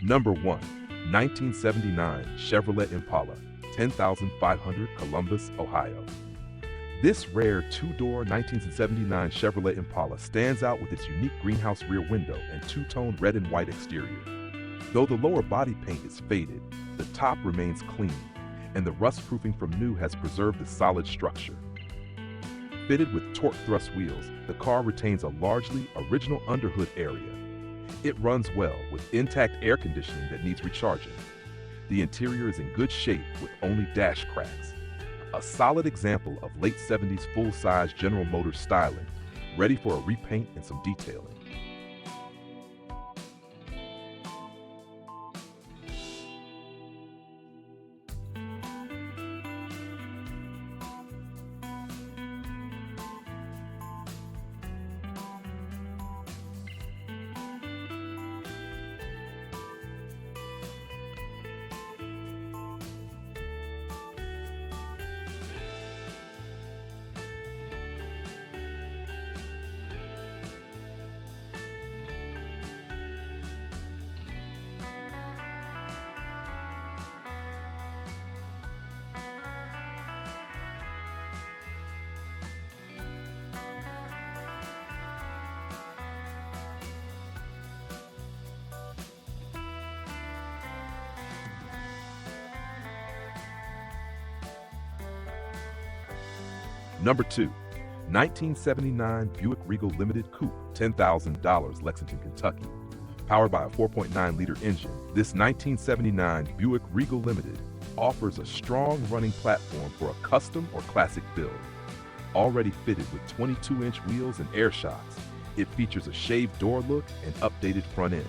Number 1. 1979 Chevrolet Impala, 10,500 Columbus, Ohio. This rare two-door 1979 Chevrolet Impala stands out with its unique greenhouse rear window and two-tone red and white exterior. Though the lower body paint is faded, the top remains clean, and the rust-proofing from new has preserved the solid structure. Fitted with torque thrust wheels, the car retains a largely original underhood area. It runs well with intact air conditioning that needs recharging. The interior is in good shape with only dash cracks. A solid example of late 70s full-size General Motors styling, ready for a repaint and some detailing. Number 2. 1979 Buick Regal Limited Coupe, $10,000, Lexington, Kentucky. Powered by a 4.9-liter engine, this 1979 Buick Regal Limited offers a strong running platform for a custom or classic build. Already fitted with 22-inch wheels and air shocks, it features a shaved door look and updated front end.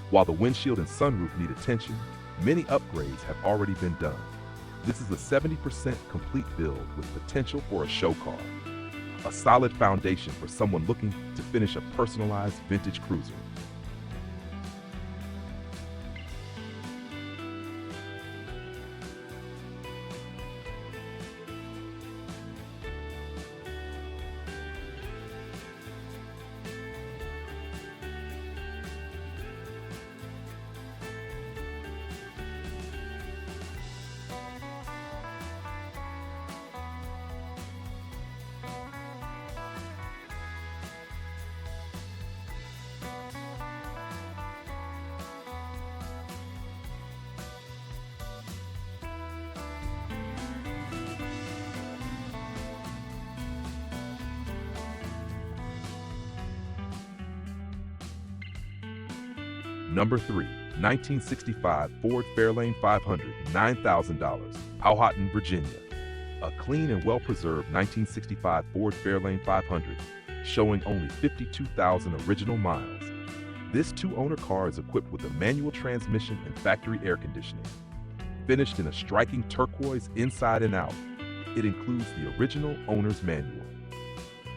While the windshield and sunroof need attention, many upgrades have already been done. This is a 70% complete build with potential for a show car. A solid foundation for someone looking to finish a personalized vintage cruiser. Number 3. 1965 Ford Fairlane 500, $9,000, Powhatan, Virginia. A clean and well-preserved 1965 Ford Fairlane 500, showing only 52,000 original miles. This two-owner car is equipped with a manual transmission and factory air conditioning. Finished in a striking turquoise inside and out, it includes the original owner's manual.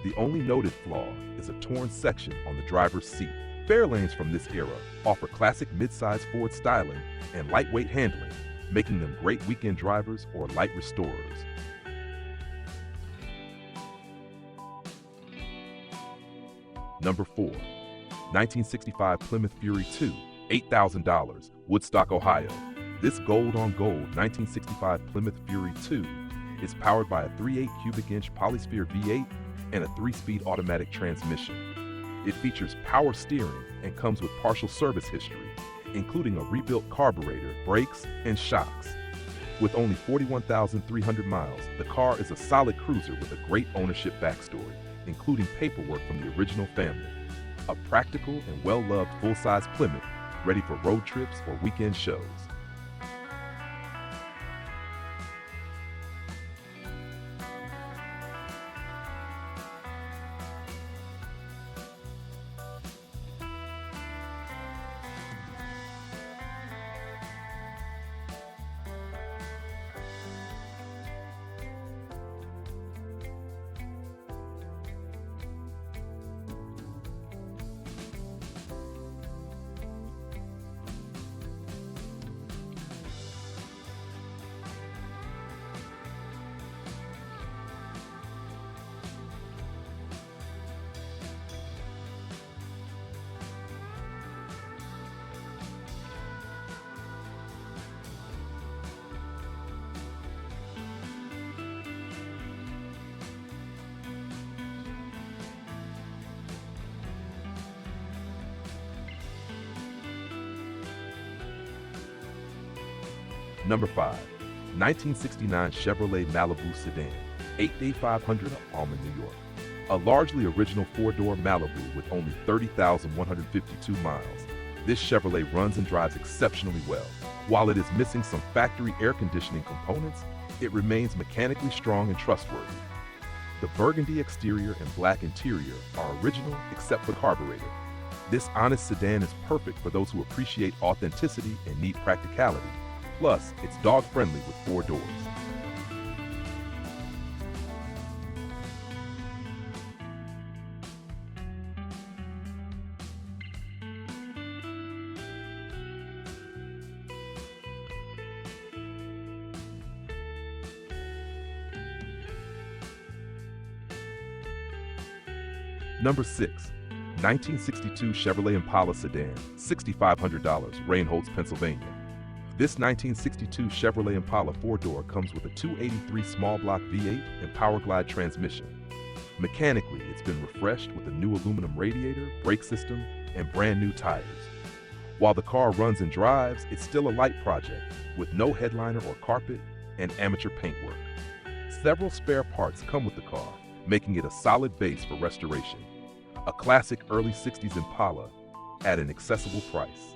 The only noted flaw is a torn section on the driver's seat. Fairlanes from this era offer classic midsize Ford styling and lightweight handling, making them great weekend drivers or light restorers. Number 4. 1965 Plymouth Fury II, $8,000, Woodstock, Ohio. This gold-on-gold 1965 Plymouth Fury II is powered by a 3.8 cubic inch Polysphere V8 and a 3-speed automatic transmission. It features power steering and comes with partial service history, including a rebuilt carburetor, brakes, and shocks. With only 41,300 miles, the car is a solid cruiser with a great ownership backstory, including paperwork from the original family. A practical and well-loved full-size Plymouth, ready for road trips or weekend shows. Number 5. 1969 Chevrolet Malibu Sedan, 8-day 500 Almond, New York. A largely original four-door Malibu with only 30,152 miles. This Chevrolet runs and drives exceptionally well. While it is missing some factory air conditioning components, it remains mechanically strong and trustworthy. The burgundy exterior and black interior are original except for the carburetor. This honest sedan is perfect for those who appreciate authenticity and need practicality. Plus, it's dog-friendly with 4 doors. Number 6. 1962 Chevrolet Impala Sedan, $6,500, Rainholds, Pennsylvania. This 1962 Chevrolet Impala 4-door comes with a 283 small block V8 and Power Glide transmission. Mechanically, it's been refreshed with a new aluminum radiator, brake system, and brand new tires. While the car runs and drives, it's still a light project with no headliner or carpet and amateur paintwork. Several spare parts come with the car, making it a solid base for restoration. A classic early 60s Impala at an accessible price.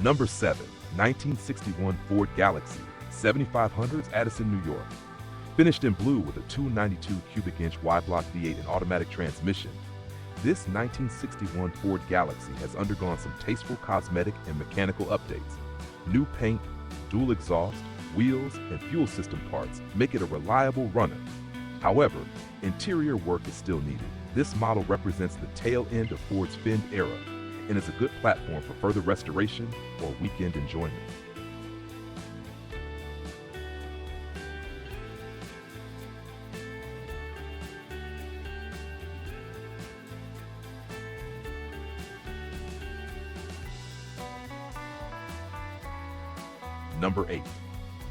Number 7. 1961 Ford Galaxie, 7500s, Addison, New York. Finished in blue with a 292 cubic inch Y-block V8 and automatic transmission, this 1961 Ford Galaxie has undergone some tasteful cosmetic and mechanical updates. New paint, dual exhaust, wheels, and fuel system parts make it a reliable runner. However, interior work is still needed. This model represents the tail end of Ford's Fend era and is a good platform for further restoration or weekend enjoyment. Number 8.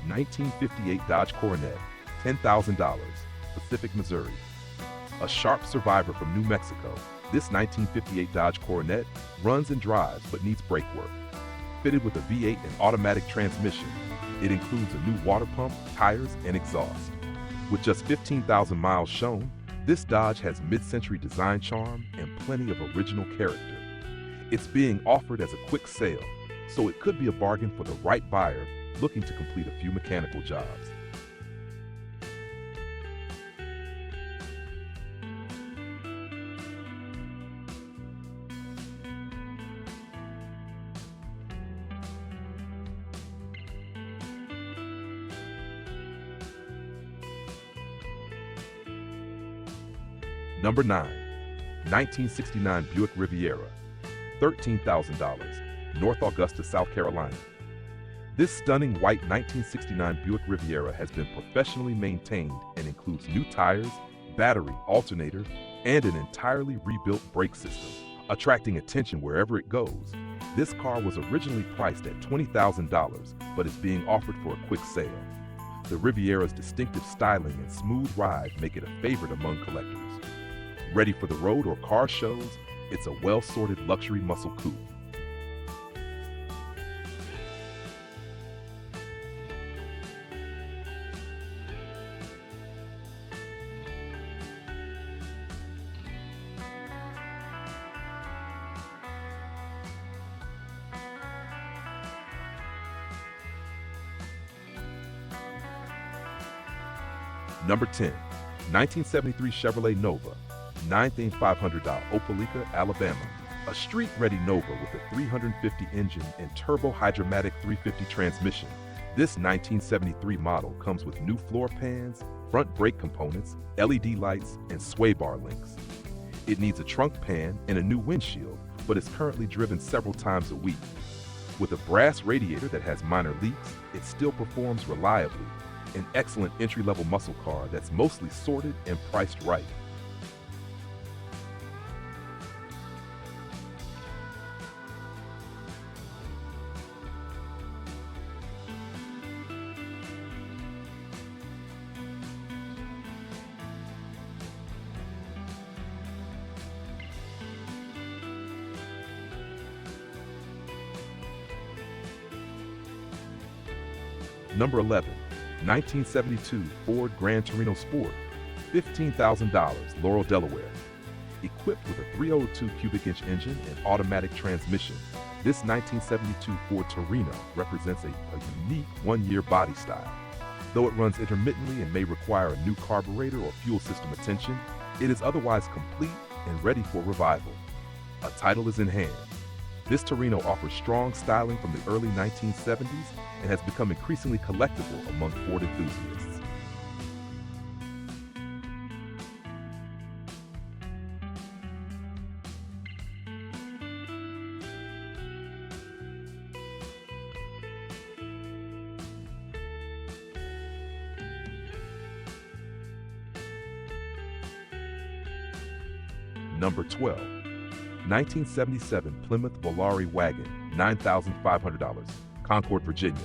1958 Dodge Coronet, $10,000, Pacific, Missouri. A sharp survivor from New Mexico, this 1958 Dodge Coronet runs and drives but needs brake work. Fitted with a V8 and automatic transmission, it includes a new water pump, tires, and exhaust. With just 15,000 miles shown, this Dodge has mid-century design charm and plenty of original character. It's being offered as a quick sale, so it could be a bargain for the right buyer looking to complete a few mechanical jobs. Number 9. 1969 Buick Riviera, $13,000, North Augusta, South Carolina. This stunning white 1969 Buick Riviera has been professionally maintained and includes new tires, battery, alternator, and an entirely rebuilt brake system, attracting attention wherever it goes. This car was originally priced at $20,000, but is being offered for a quick sale. The Riviera's distinctive styling and smooth ride make it a favorite among collectors. Ready for the road or car shows, it's a well-sorted luxury muscle coupe. Number 10, 1973 Chevrolet Nova, $9,500, Opelika, Alabama. A street-ready Nova with a 350 engine and turbo-hydromatic 350 transmission. This 1973 model comes with new floor pans, front brake components, LED lights, and sway bar links. It needs a trunk pan and a new windshield, but is currently driven several times a week. With a brass radiator that has minor leaks, it still performs reliably. An excellent entry-level muscle car that's mostly sorted and priced right. Number 11, 1972 Ford Grand Torino Sport, $15,000, Laurel, Delaware. Equipped with a 302 cubic inch engine and automatic transmission, this 1972 Ford Torino represents a unique one-year body style. Though it runs intermittently and may require a new carburetor or fuel system attention, it is otherwise complete and ready for revival. A title is in hand. This Torino offers strong styling from the early 1970s and has become increasingly collectible among Ford enthusiasts. Number 12, 1977 Plymouth Volare Wagon, $9,500, Concord, Virginia.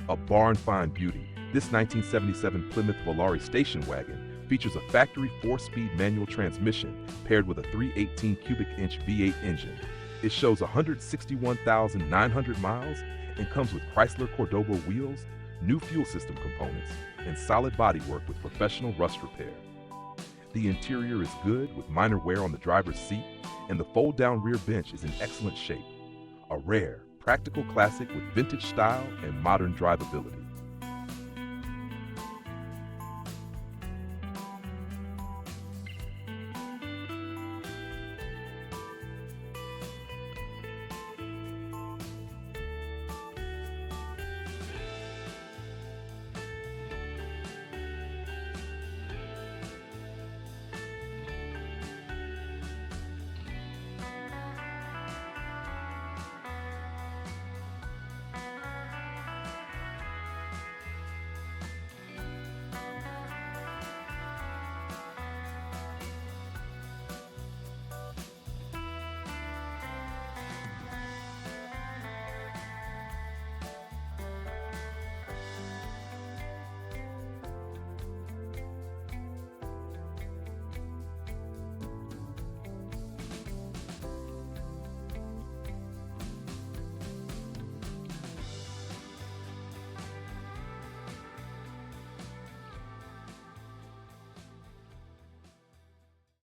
A barn-find beauty, this 1977 Plymouth Volare station wagon features a factory 4-speed manual transmission paired with a 318 cubic inch V8 engine. It shows 161,900 miles and comes with Chrysler Cordoba wheels, new fuel system components, and solid bodywork with professional rust repair. The interior is good with minor wear on the driver's seat, and the fold-down rear bench is in excellent shape. A rare, practical classic with vintage style and modern drivability.